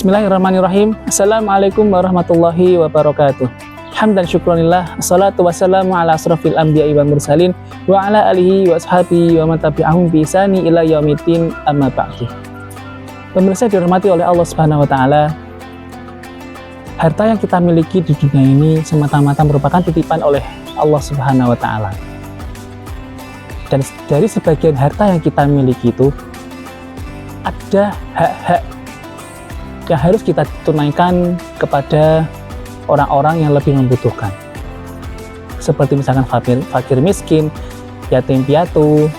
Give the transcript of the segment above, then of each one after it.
Bismillahirrahmanirrahim. Assalamualaikum warahmatullahi wabarakatuh. Hamdan syukronillah. Assalatu wassalamu ala asrafil anbiya'i wal mursalin wa ala alihi wa ashabihi wa man tabi'ahum bi ihsani ila yaumiddin, amma ba'du. Pemirsa dirahmati oleh Allah Subhanahu wa taala, harta yang kita miliki di dunia ini semata-mata merupakan titipan oleh Allah Subhanahu wa taala. Dan dari sebagian harta yang kita miliki itu ada hak-hak yang harus kita tunaikan kepada orang-orang yang lebih membutuhkan, seperti misalkan fakir miskin, yatim piatu,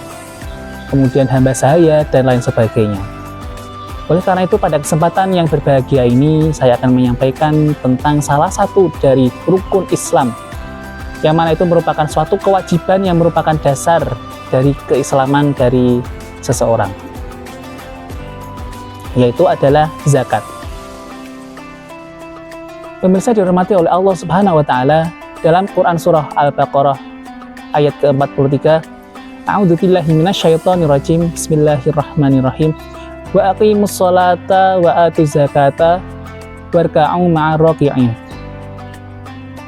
kemudian hamba sahaya, dan lain sebagainya. Oleh karena itu, pada kesempatan yang berbahagia ini, saya akan menyampaikan tentang salah satu dari rukun Islam, yang mana itu merupakan suatu kewajiban yang merupakan dasar dari keislaman dari seseorang, yaitu adalah zakat. Pemirsa dirahmati oleh Allah Subhanahu wa taala, dalam Quran surah Al-Baqarah ayat ke-43, A'udzu billahi minasyaitonir rajim. Bismillahirrahmanirrahim. Wa aqimus sholata wa atuz zakata warka'u ma'ar raki'in.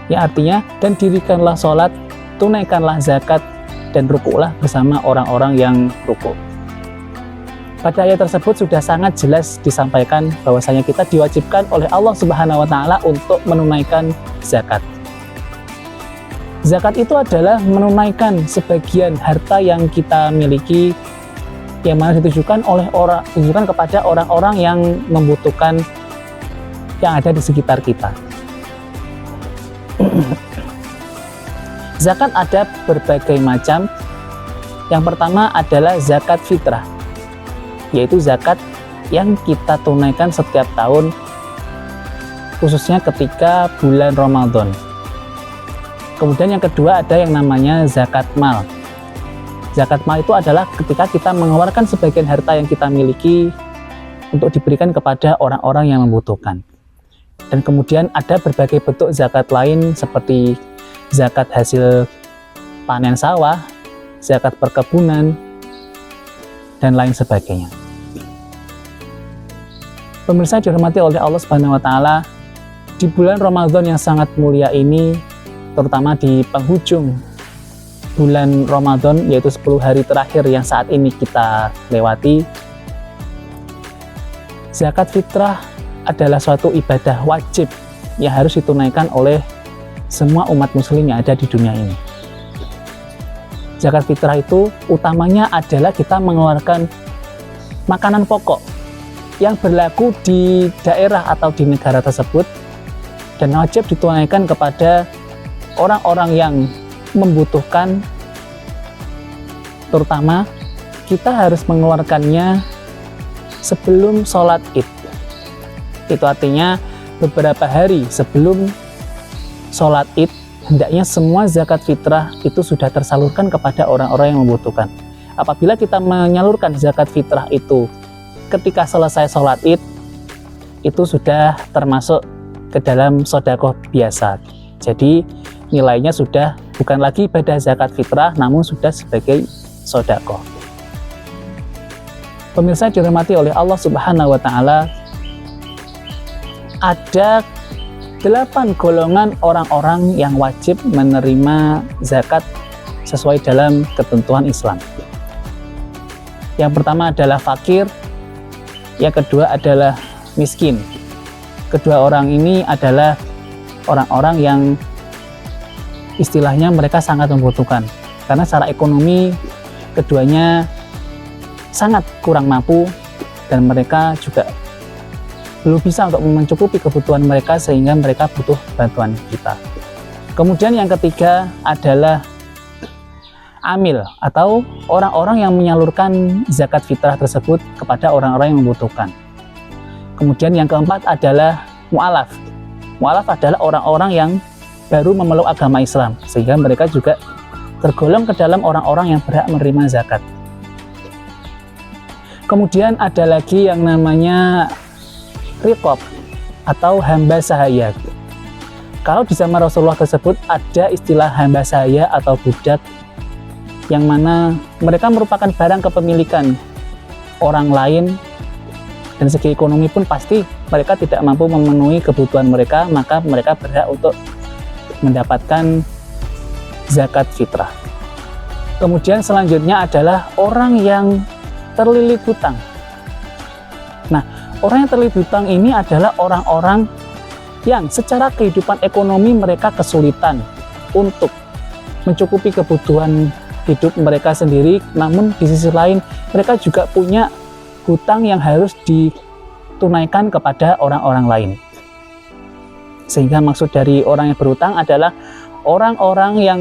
Ya, artinya, dan dirikanlah salat, tunaikanlah zakat, dan rukuklah bersama orang-orang yang rukuk. Pada ayat tersebut sudah sangat jelas disampaikan bahwasanya kita diwajibkan oleh Allah Subhanahu wa taala untuk menunaikan zakat. Zakat itu adalah menunaikan sebagian harta yang kita miliki, yang mana ditujukan kepada orang-orang yang membutuhkan, yang ada di sekitar kita. Zakat ada berbagai macam. Yang pertama adalah zakat fitrah, yaitu zakat yang kita tunaikan setiap tahun, khususnya ketika bulan Ramadan. Kemudian yang kedua ada yang namanya zakat mal. Zakat mal itu adalah ketika kita mengeluarkan sebagian harta yang kita miliki untuk diberikan kepada orang-orang yang membutuhkan. Dan kemudian ada berbagai bentuk zakat lain seperti zakat hasil panen sawah, zakat perkebunan, dan lain sebagainya. Pemirsa dirahmati oleh Allah Subhanahu wa taala, di bulan Ramadan yang sangat mulia ini, terutama di penghujung bulan Ramadan, yaitu 10 hari terakhir yang saat ini kita lewati, zakat fitrah adalah suatu ibadah wajib yang harus ditunaikan oleh semua umat muslim yang ada di dunia ini. Zakat fitrah itu utamanya adalah kita mengeluarkan makanan pokok yang berlaku di daerah atau di negara tersebut dan wajib ditunaikan kepada orang-orang yang membutuhkan. Terutama kita harus mengeluarkannya sebelum sholat Id. Itu artinya beberapa hari sebelum sholat Id, hendaknya semua zakat fitrah itu sudah tersalurkan kepada orang-orang yang membutuhkan. Apabila kita menyalurkan zakat fitrah itu ketika selesai sholat Id, itu sudah termasuk ke dalam sedekah biasa. Jadi nilainya sudah bukan lagi ibadah zakat fitrah, namun sudah sebagai sedekah. Pemirsa dirahmati oleh Allah Subhanahu wa taala, ada 8 golongan orang-orang yang wajib menerima zakat sesuai dalam ketentuan Islam. Yang pertama adalah fakir, yang kedua adalah miskin. Kedua orang ini adalah orang-orang yang istilahnya mereka sangat membutuhkan, karena secara ekonomi keduanya sangat kurang mampu dan mereka juga belum bisa untuk mencukupi kebutuhan mereka, sehingga mereka butuh bantuan kita. Kemudian yang ketiga adalah amil atau orang-orang yang menyalurkan zakat fitrah tersebut kepada orang-orang yang membutuhkan. Kemudian yang keempat adalah mu'alaf. Mu'alaf adalah orang-orang yang baru memeluk agama Islam, sehingga mereka juga tergolong ke dalam orang-orang yang berhak menerima zakat. Kemudian ada lagi yang namanya riqab atau hamba sahaya. Kalau di zaman Rasulullah tersebut ada istilah hamba sahaya atau budak, yang mana mereka merupakan barang kepemilikan orang lain Dan segi ekonomi pun pasti mereka tidak mampu memenuhi kebutuhan mereka, maka mereka berhak untuk mendapatkan zakat fitrah. Kemudian selanjutnya adalah orang yang terlilit hutang. Nah, orang yang terlilit hutang ini adalah orang-orang yang secara kehidupan ekonomi mereka kesulitan untuk mencukupi kebutuhan hidup mereka sendiri, namun di sisi lain mereka juga punya hutang yang harus ditunaikan kepada orang-orang lain. Sehingga maksud dari orang yang berhutang adalah orang-orang yang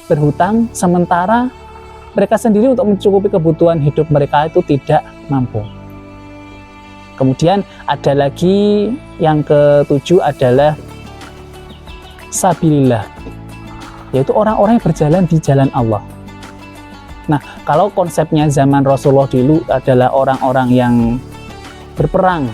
berhutang sementara mereka sendiri untuk mencukupi kebutuhan hidup mereka itu tidak mampu. Kemudian ada lagi yang ketujuh adalah sabilillah, yaitu orang-orang yang berjalan di jalan Allah. Nah, kalau konsepnya zaman Rasulullah dulu adalah orang-orang yang berperang,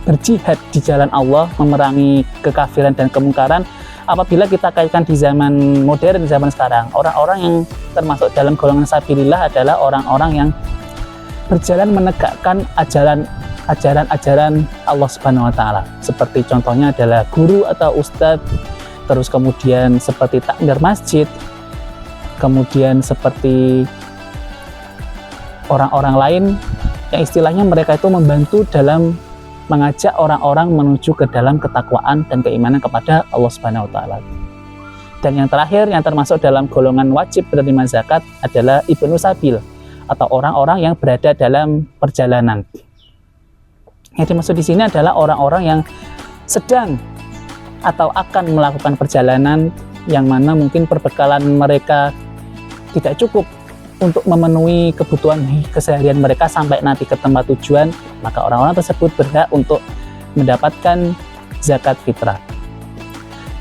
berjihad di jalan Allah, memerangi kekafiran dan kemungkaran. Apabila kita kaitkan di zaman modern, zaman sekarang, orang-orang yang termasuk dalam golongan sabilillah adalah orang-orang yang berjalan menegakkan ajaran-ajaran Allah Subhanahu wa taala. Seperti contohnya adalah guru atau ustadz, terus kemudian seperti takmir masjid, kemudian seperti orang-orang lain yang istilahnya mereka itu membantu dalam mengajak orang-orang menuju ke dalam ketakwaan dan keimanan kepada Allah Subhanahu wa taala. Dan yang terakhir yang termasuk dalam golongan wajib menerima zakat adalah ibnu sabil atau orang-orang yang berada dalam perjalanan. Yang dimaksud di sini adalah orang-orang yang sedang atau akan melakukan perjalanan yang mana mungkin perbekalan mereka tidak cukup untuk memenuhi kebutuhan keseharian mereka sampai nanti ke tempat tujuan, maka orang-orang tersebut berhak untuk mendapatkan zakat fitrah.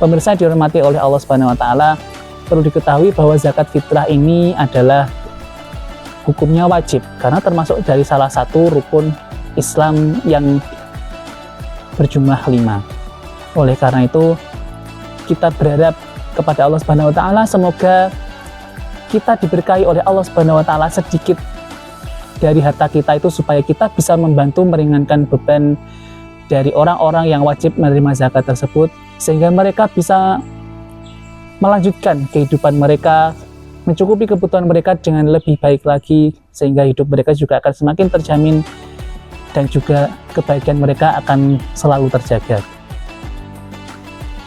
Pemirsa dihormati oleh Allah Subhanahu wa taala, perlu diketahui bahwa zakat fitrah ini adalah hukumnya wajib karena termasuk dari salah satu rukun Islam yang berjumlah 5. Oleh karena itu, kita berharap kepada Allah Subhanahu wa taala semoga kita diberkahi oleh Allah Subhanahu wa taala sedikit dari harta kita itu supaya kita bisa membantu meringankan beban dari orang-orang yang wajib menerima zakat tersebut, sehingga mereka bisa melanjutkan kehidupan mereka, mencukupi kebutuhan mereka dengan lebih baik lagi, sehingga hidup mereka juga akan semakin terjamin dan juga kebahagiaan mereka akan selalu terjaga.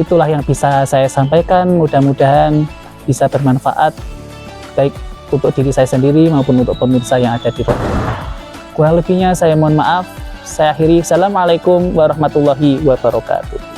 Itulah yang bisa saya sampaikan, mudah-mudahan bisa bermanfaat baik untuk diri saya sendiri maupun untuk pemirsa yang ada di rumah. Kurang lebihnya saya mohon maaf. Saya akhiri. Assalamualaikum warahmatullahi wabarakatuh.